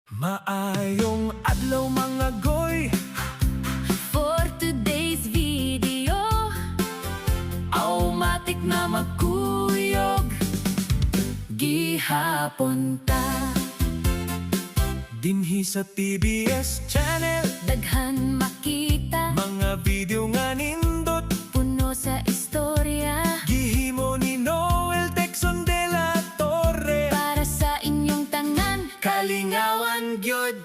Maayong adlaw mga goy. For today's video, Automatic na magkuyog. gihapon ta Dinhi sa TBS channel, daghan makita, mga video nga nindot. puno sa istorya. Gihimo ni Noel Texon de la Torre, Para sa inyong tanan, kalingawan gyud.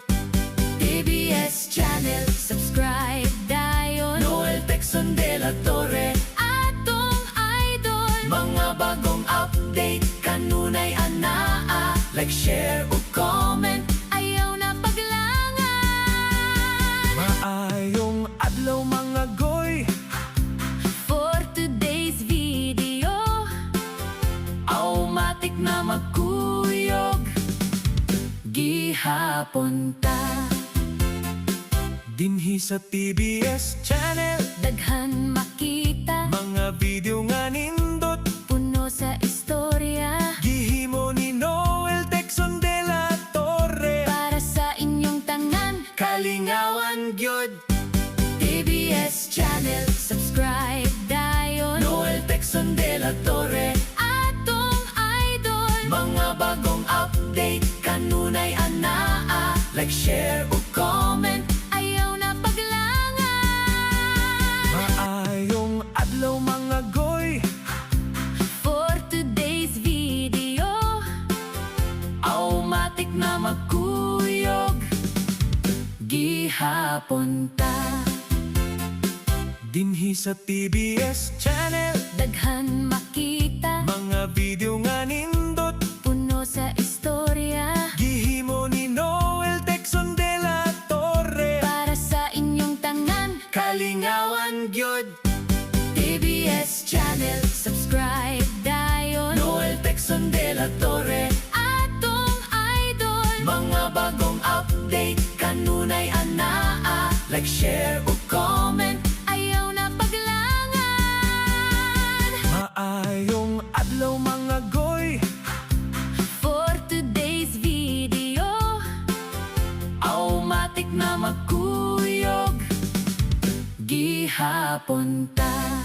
TBS channel, subscribe dayon. Noel Texon de la Torre, Atong idol, mga bagong update kanunay anaa. Like, share ug comment. ayaw na paglangan. Maayong adlaw mga goy. For today's video, Automatic na magkuyog. gihapon ta Dinhi sa TBS channel, daghan makita, mga video nga nindot. puno sa istorya. Gihimo ni Noel Texon de la Torre, Para sa inyong tanan, kalingawan gyud. TBS channel, subscribe dayon. Noel Texon de la Torre, Atong idol, mga bagong update kanunay anaa. Like, share ug comment. ayaw na paglangan. Maayong adlaw mga goy. For today's video, Automatic na magkuyog. gihapon ta Dinhi sa TBS channel, daghan makita, mga video nga nindot. puno sa istorya. Gihimo ni Noel Texon de la Torre, Para sa inyong tanan, kalingawan gyud. TBS channel, subscribe dayon. Noel Texon de la Torre, Atong idol, mga bagong update kanunay anaa. Like, share ug comment. ayaw na paglangan. Maayong adlaw mga goy. For today's video, Automatic na magkuyog. gihapon ta